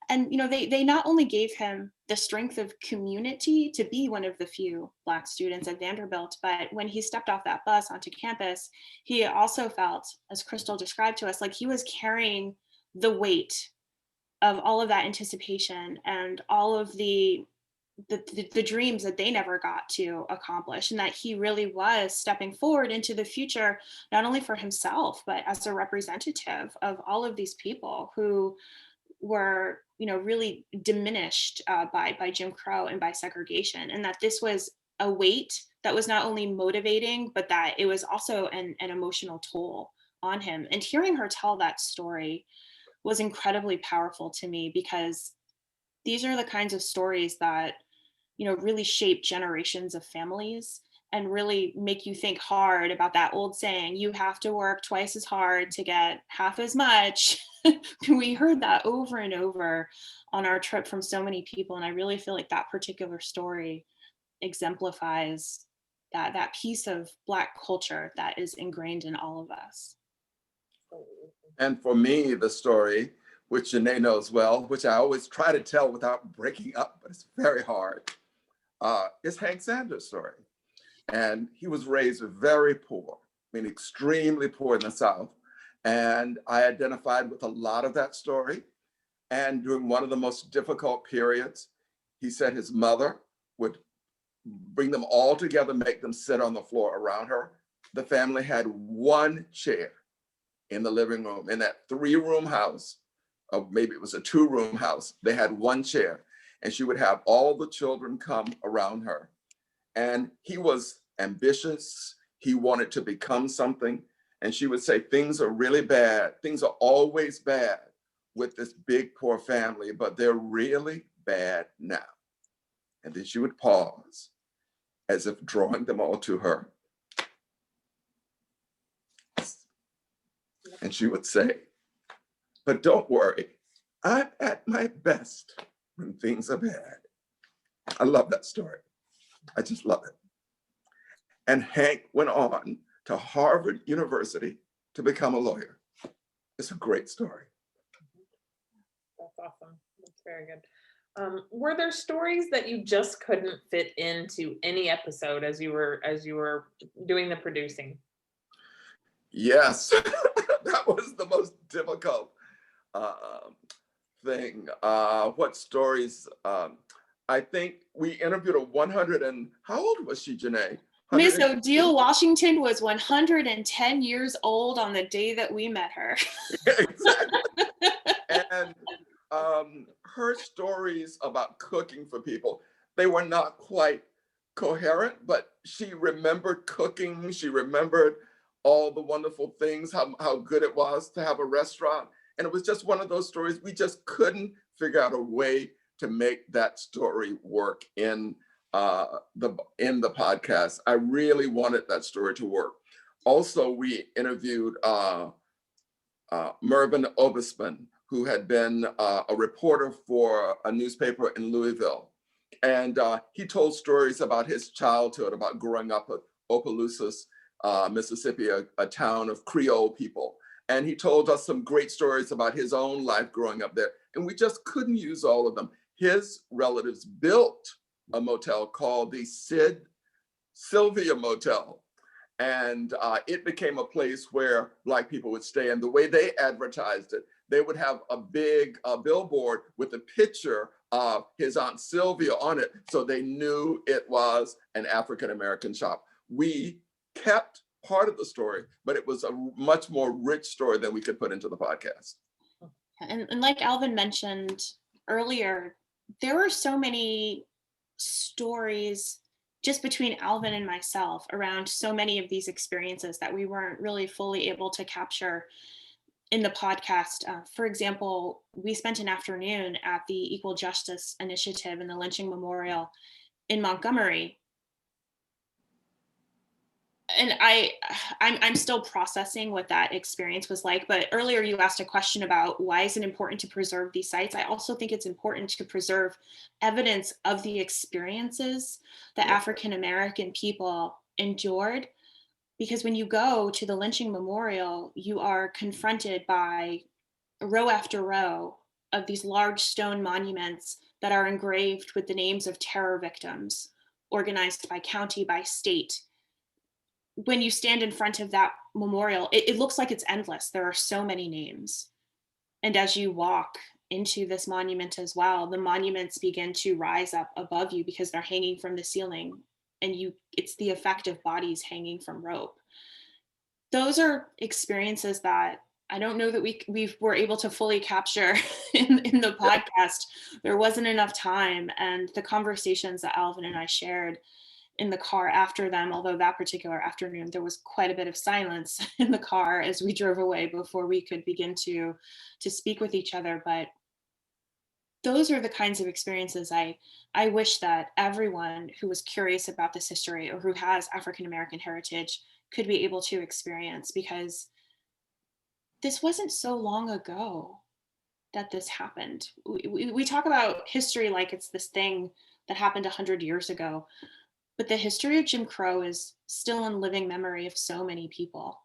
[SPEAKER 3] And, they not only gave him the strength of community to be one of the few Black students at Vanderbilt, but when he stepped off that bus onto campus, he also felt, as Crystal described to us, like he was carrying the weight of all of that anticipation and all of the the dreams that they never got to accomplish, and that he really was stepping forward into the future, not only for himself, but as a representative of all of these people who were, really diminished by Jim Crow and by segregation, and that this was a weight that was not only motivating, but that it was also an emotional toll on him. And hearing her tell that story was incredibly powerful to me, because these are the kinds of stories that, really shape generations of families and really make you think hard about that old saying, you have to work twice as hard to get half as much. We heard that over and over on our trip from so many people. And I really feel like that particular story exemplifies that piece of Black culture that is ingrained in all of us.
[SPEAKER 2] And for me, the story, which Janae knows well, which I always try to tell without breaking up, but it's very hard, is Hank Sanders' story. And he was raised very poor, I mean, extremely poor in the South. And I identified with a lot of that story. And during one of the most difficult periods, he said his mother would bring them all together, make them sit on the floor around her. The family had one chair in the living room. In that 3-room house, or maybe it was a 2-room house, they had one chair. And she would have all the children come around her. And he was ambitious. He wanted to become something. And she would say, things are really bad. Things are always bad with this big, poor family, but they're really bad now. And then she would pause, as if drawing them all to her. And she would say, but don't worry, I'm at my best when things are bad. I love that story. I just love it. And Hank went on to Harvard University to become a lawyer. It's a great story.
[SPEAKER 1] That's awesome. That's very good. Were there stories that you just couldn't fit into any episode as you were doing the producing?
[SPEAKER 2] Yes, that was the most difficult thing. What stories? I think we interviewed a 100 and how old was she, Janae?
[SPEAKER 3] Miss Odile Washington was 110 years old on the day that we met her.
[SPEAKER 2] Exactly. And her stories about cooking for people, they were not quite coherent, but she remembered cooking. She remembered all the wonderful things, how good it was to have a restaurant. And it was just one of those stories, we just couldn't figure out a way to make that story work in the podcast. I really wanted that story to work. Also, we interviewed Mervyn Obisman, who had been a reporter for a newspaper in Louisville. And he told stories about his childhood, about growing up at Opelousas, Mississippi, a town of Creole people. And he told us some great stories about his own life growing up there. And we just couldn't use all of them. His relatives built a motel called the Sylvia Motel. And it became a place where Black people would stay. And the way they advertised it, they would have a big billboard with a picture of his Aunt Sylvia on it. So they knew it was an African-American shop. We kept part of the story, but it was a much more rich story than we could put into the podcast.
[SPEAKER 3] And like Alvin mentioned earlier, there were so many stories just between Alvin and myself around so many of these experiences that we weren't really fully able to capture in the podcast. For example, we spent an afternoon at the Equal Justice Initiative and the Lynching Memorial in Montgomery. And I'm still processing what that experience was like. But earlier you asked a question about why is it important to preserve these sites? I also think it's important to preserve evidence of the experiences that African-American people endured. Because when you go to the Lynching Memorial, you are confronted by row after row of these large stone monuments that are engraved with the names of terror victims, organized by county, by state. When you stand in front of that memorial, it looks like it's endless. There are so many names. And as you walk into this monument as well, the monuments begin to rise up above you because they're hanging from the ceiling, and it's the effect of bodies hanging from rope. Those are experiences that I don't know that we were able to fully capture in the podcast. There wasn't enough time, and the conversations that Alvin and I shared in the car after them, although that particular afternoon there was quite a bit of silence in the car as we drove away before we could begin to speak with each other. But those are the kinds of experiences I wish that everyone who was curious about this history or who has African American heritage could be able to experience, because this wasn't so long ago that this happened. We talk about history like it's this thing that happened 100 years ago, but the history of Jim Crow is still in living memory of so many people.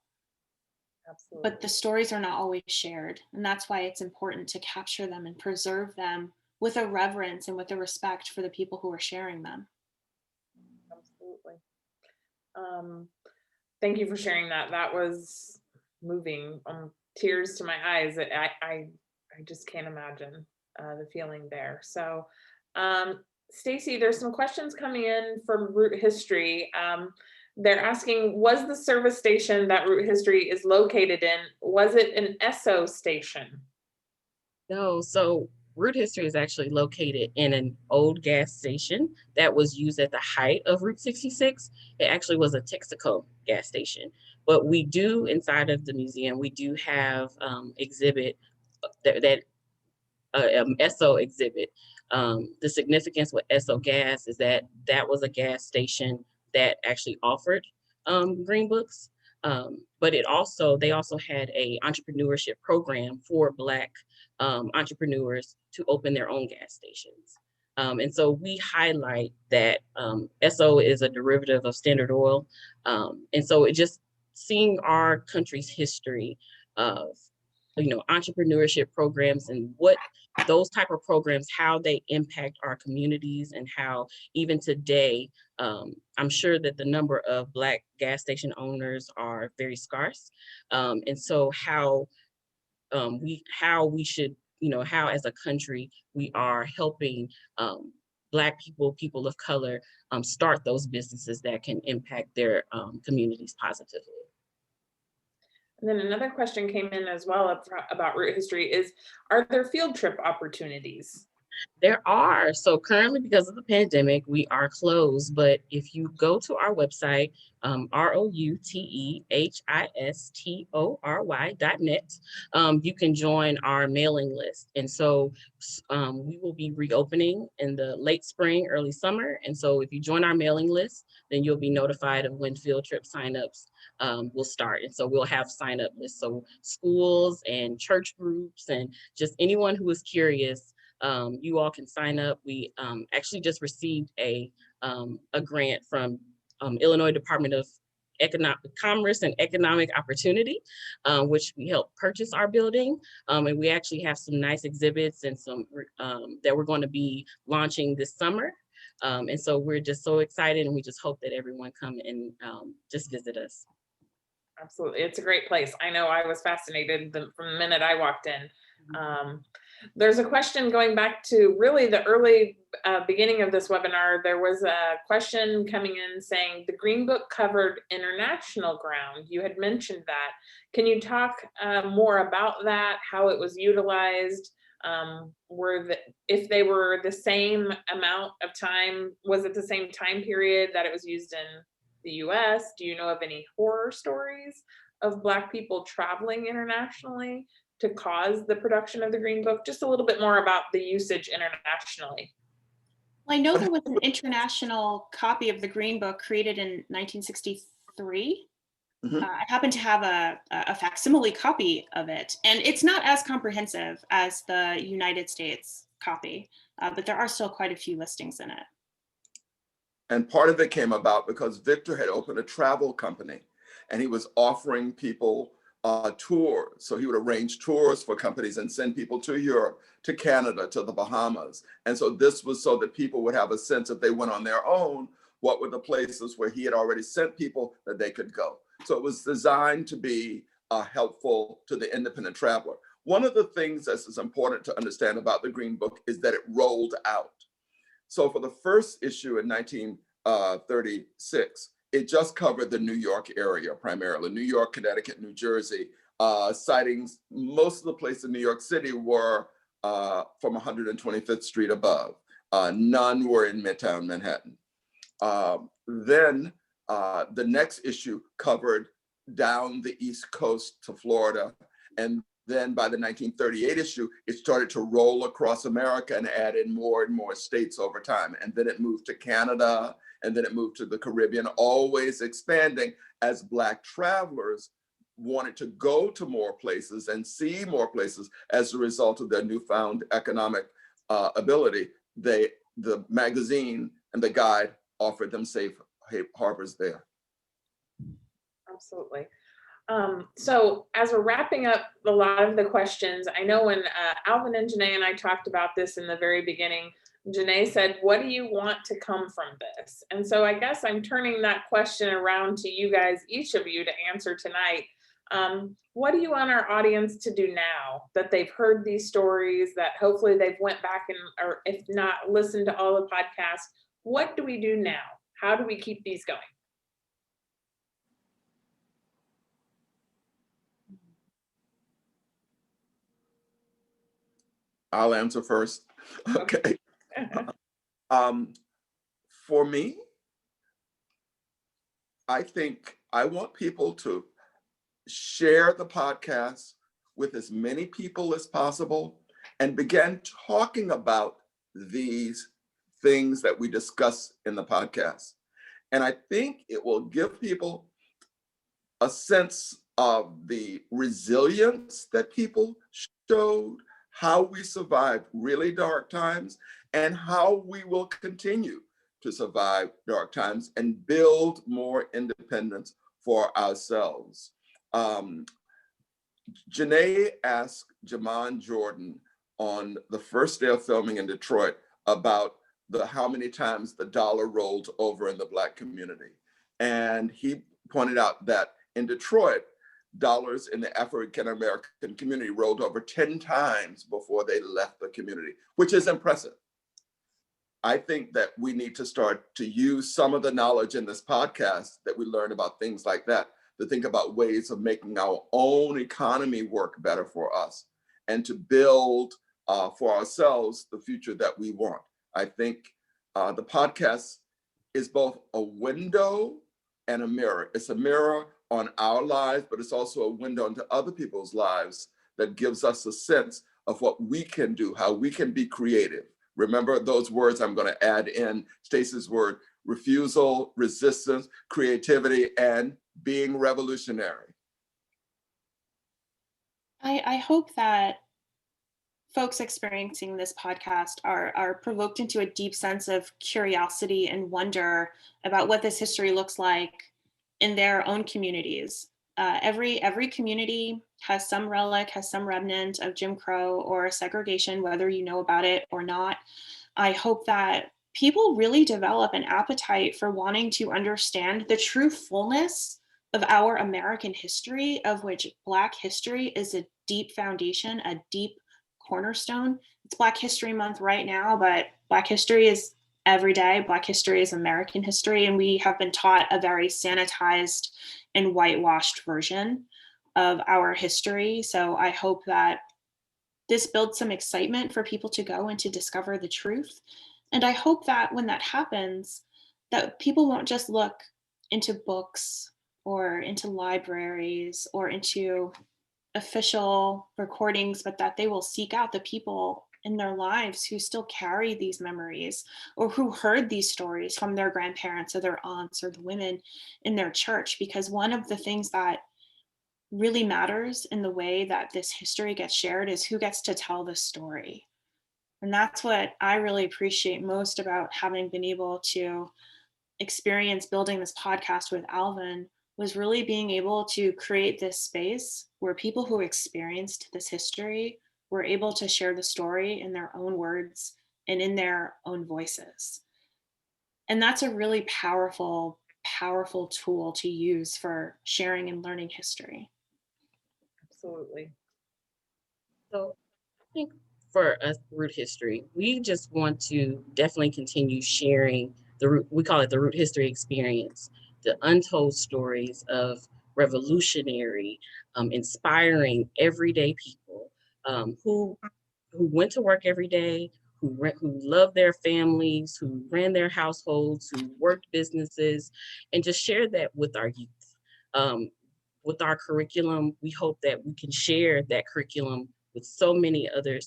[SPEAKER 1] Absolutely.
[SPEAKER 3] But the stories are not always shared. And that's why it's important to capture them and preserve them with a reverence and with a respect for the people who are sharing them.
[SPEAKER 1] Absolutely. Thank you for sharing that. That was moving. Tears to my eyes. I just can't imagine the feeling there. So, Stacy, there's some questions coming in from Root History. They're asking, was the service station that Root History is located in, was it an Esso station?
[SPEAKER 4] No, so Root History is actually located in an old gas station that was used at the height of Route 66. It actually was a Texaco gas station. But we do, inside of the museum, we do have exhibit that Esso exhibit. The significance with Esso Gas is that that was a gas station that actually offered green books. But they also had a entrepreneurship program for Black entrepreneurs to open their own gas stations. And so we highlight that Esso is a derivative of Standard Oil. And so it just seeing our country's history of entrepreneurship programs and what those type of programs, how they impact our communities, and how even today, I'm sure that the number of Black gas station owners are very scarce. And so how we should, how as a country we are helping Black people of color start those businesses that can impact their communities positively.
[SPEAKER 1] And then another question came in as well about Root History is, are there field trip opportunities?
[SPEAKER 4] There are. So currently, because of the pandemic, we are closed. But if you go to our website, ROUTEHISTORY.net, you can join our mailing list. And so we will be reopening in the late spring, early summer. And so if you join our mailing list, then you'll be notified of when field trip signups will start. And so we'll have sign up lists. So schools and church groups and just anyone who is curious, you all can sign up. We actually just received a grant from Illinois Department of Commerce and Economic Opportunity, which we helped purchase our building. And we actually have some nice exhibits and some that we're going to be launching this summer. And so we're just so excited, and we just hope that everyone come and just visit us.
[SPEAKER 1] Absolutely. It's a great place. I know I was fascinated from the minute I walked in. There's a question going back to really the early beginning of this webinar. There was a question coming in saying the Green Book covered international ground. You had mentioned that. Can you talk more about that, how it was utilized? If they were the same amount of time, was it the same time period that it was used in the US? Do you know of any horror stories of Black people traveling internationally to cause the production of the Green Book? Just a little bit more about the usage internationally.
[SPEAKER 3] Well, I know there was an international copy of the Green Book created in 1963.
[SPEAKER 2] Mhm.
[SPEAKER 3] I happen to have a facsimile copy of it, and it's not as comprehensive as the United States copy, but there are still quite a few listings in it.
[SPEAKER 2] And part of it came about because Victor had opened a travel company and he was offering people tours. So he would arrange tours for companies and send people to Europe, to Canada, to the Bahamas. And so this was so that people would have a sense if they went on their own, what were the places where he had already sent people that they could go. So it was designed to be helpful to the independent traveler. One of the things that is important to understand about the Green Book is that it rolled out. So for the first issue in 1936, it just covered the New York area primarily, New York, Connecticut, New Jersey. Sightings, most of the places in New York City were from 125th Street above. None were in Midtown Manhattan. Then the next issue covered down the East Coast to Florida. And then by the 1938 issue, it started to roll across America and add in more and more states over time. And then it moved to Canada, and then it moved to the Caribbean, always expanding as Black travelers wanted to go to more places and see more places as a result of their newfound economic ability. The magazine and the guide offered them safe harbors there.
[SPEAKER 1] Absolutely. So as we're wrapping up a lot of the questions, I know when Alvin and Janae and I talked about this in the very beginning, Janae said, what do you want to come from this? And so I guess I'm turning that question around to you guys, each of you, to answer tonight. What do you want our audience to do now that they've heard these stories, that hopefully they've went back and, or if not, listened to all the podcasts? What do we do now? How do we keep these going?
[SPEAKER 2] I'll answer first. Okay. For me, I think I want people to share the podcast with as many people as possible and begin talking about these things that we discuss in the podcast. And I think it will give people a sense of the resilience that people showed, how we survived really dark times, and how we will continue to survive dark times and build more independence for ourselves. Janae asked Jamon Jordan on the first day of filming in Detroit about how many times the dollar rolled over in the Black community. And he pointed out that in Detroit, dollars in the African American community rolled over 10 times before they left the community, which is impressive. I think that we need to start to use some of the knowledge in this podcast that we learn about things like that to think about ways of making our own economy work better for us and to build for ourselves the future that we want. I think the podcast is both a window and a mirror. It's a mirror on our lives, but it's also a window into other people's lives that gives us a sense of what we can do, how we can be creative. Remember those words I'm going to add in Stacey's word: refusal, resistance, creativity, and being revolutionary.
[SPEAKER 3] I hope that folks experiencing this podcast are provoked into a deep sense of curiosity and wonder about what this history looks like in their own communities. Every community has some relic, has some remnant of Jim Crow or segregation, whether you know about it or not. I hope that people really develop an appetite for wanting to understand the true fullness of our American history, of which Black history is a deep foundation, a deep cornerstone. It's Black History Month right now, but Black history is every day. Black history is American history, and we have been taught a very sanitized and whitewashed version of our history. So I hope that this builds some excitement for people to go and to discover the truth. And I hope that when that happens, that people won't just look into books or into libraries or into official recordings, but that they will seek out the people in their lives who still carry these memories or who heard these stories from their grandparents or their aunts or the women in their church. Because one of the things that really matters in the way that this history gets shared is who gets to tell the story. And that's what I really appreciate most about having been able to experience building this podcast with Alvin, was really being able to create this space where people who experienced this history were able to share the story in their own words and in their own voices. And that's a really powerful, powerful tool to use for sharing and learning history.
[SPEAKER 1] Absolutely.
[SPEAKER 4] So I think for us, Root History, we just want to definitely continue sharing we call it the Root History experience, the untold stories of revolutionary, inspiring everyday people who went to work every day, who loved their families, who ran their households, who worked businesses, and just share that with our youth. Um, with our curriculum, we hope that we can share that curriculum with so many other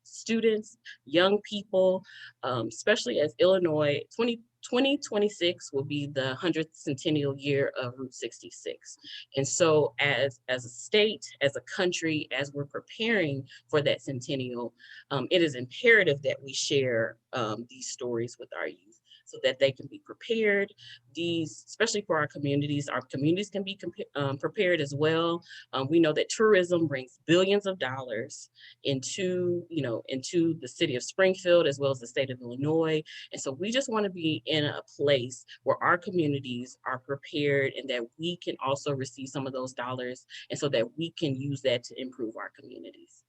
[SPEAKER 4] students, young people, especially as Illinois 2026 will be the 100th centennial year of Route 66. And so as a state, as a country, as we're preparing for that centennial, it is imperative that we share these stories with our youth so that they can be prepared. Especially for our communities can be prepared as well. We know that tourism brings billions of dollars into the city of Springfield as well as the state of Illinois. And so we just want to be in a place where our communities are prepared and that we can also receive some of those dollars, and so that we can use that to improve our communities.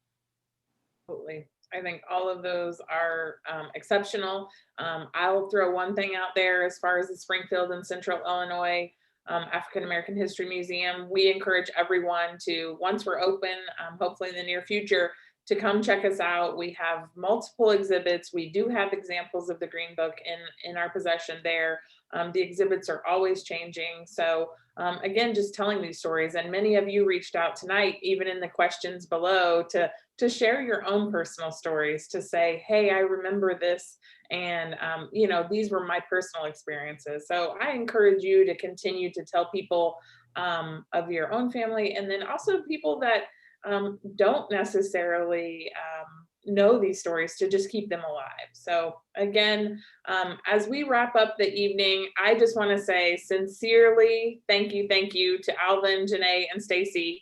[SPEAKER 1] Absolutely. I think all of those are exceptional. I'll throw one thing out there as far as the Springfield and Central Illinois African American History Museum. We encourage everyone to, once we're open, hopefully in the near future, to come check us out. We have multiple exhibits. We do have examples of the Green Book in our possession there. The exhibits are always changing. So again, just telling these stories, and many of you reached out tonight, even in the questions below, to share your own personal stories, to say, hey, I remember this, and these were my personal experiences. So I encourage you to continue to tell people of your own family, and then also people that don't necessarily know these stories, to just keep them alive. So again, as we wrap up the evening, I just want to say sincerely thank you to Alvin, Janae, and Stacy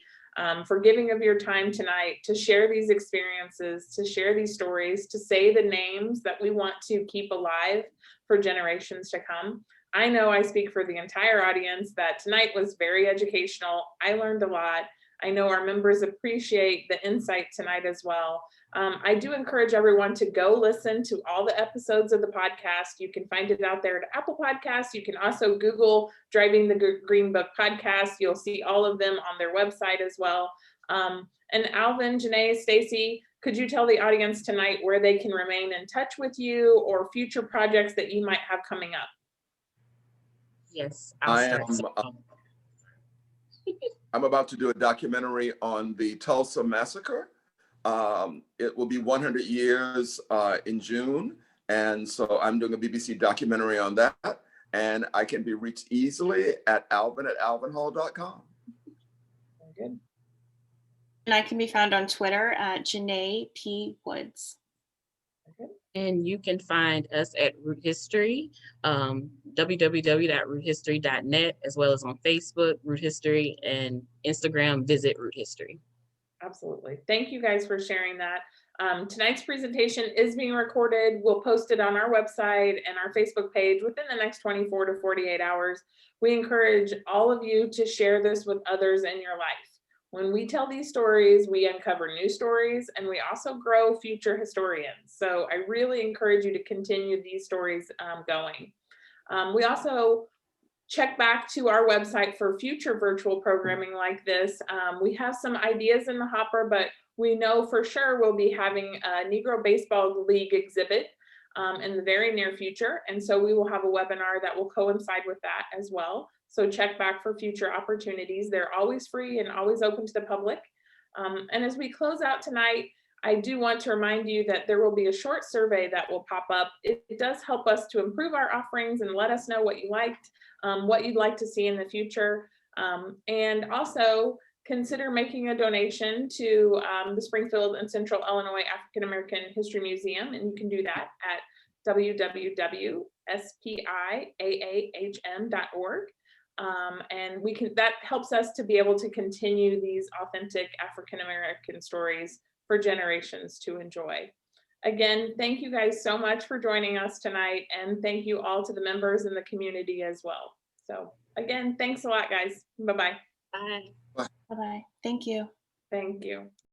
[SPEAKER 1] for giving of your time tonight to share these experiences, to share these stories, to say the names that we want to keep alive for generations to come. I know I speak for the entire audience that tonight was very educational. I learned a lot. I know our members appreciate the insight tonight as well. I do encourage everyone to go listen to all the episodes of the podcast. You can find it out there at Apple Podcasts. You can also Google Driving the Green Book podcast. You'll see all of them on their website as well. And Alvin, Janae, Stacy, could you tell the audience tonight where they can remain in touch with you or future projects that you might have coming up?
[SPEAKER 4] Yes,
[SPEAKER 2] I'm about to do a documentary on the Tulsa Massacre. It will be 100 years in June. And so I'm doing a BBC documentary on that. And I can be reached easily at alvin@alvinhall.com.
[SPEAKER 1] Very good.
[SPEAKER 3] And I can be found on Twitter at Janae P. Woods.
[SPEAKER 4] And you can find us at Root History, www.roothistory.net, as well as on Facebook, Root History, and Instagram, visit Root History.
[SPEAKER 1] Absolutely. Thank you guys for sharing that. Tonight's presentation is being recorded. We'll post it on our website and our Facebook page within the next 24 to 48 hours. We encourage all of you to share this with others in your life. When we tell these stories, we uncover new stories, and we also grow future historians. So I really encourage you to continue these stories going. We also check back to our website for future virtual programming like this. We have some ideas in the hopper, but we know for sure we'll be having a Negro Baseball League exhibit in the very near future. And so we will have a webinar that will coincide with that as well. So check back for future opportunities. They're always free and always open to the public. And as we close out tonight, I do want to remind you that there will be a short survey that will pop up. It does help us to improve our offerings and let us know what you liked, what you'd like to see in the future. And also consider making a donation to the Springfield and Central Illinois African American History Museum. And you can do that at www.spiaahm.org. And that helps us to be able to continue these authentic African American stories for generations to enjoy. Again, thank you guys so much for joining us tonight, and thank you all to the members in the community as well. So again, thanks a lot, guys. Bye-bye.
[SPEAKER 4] Bye.
[SPEAKER 3] Bye-bye. Thank you.
[SPEAKER 1] Thank you.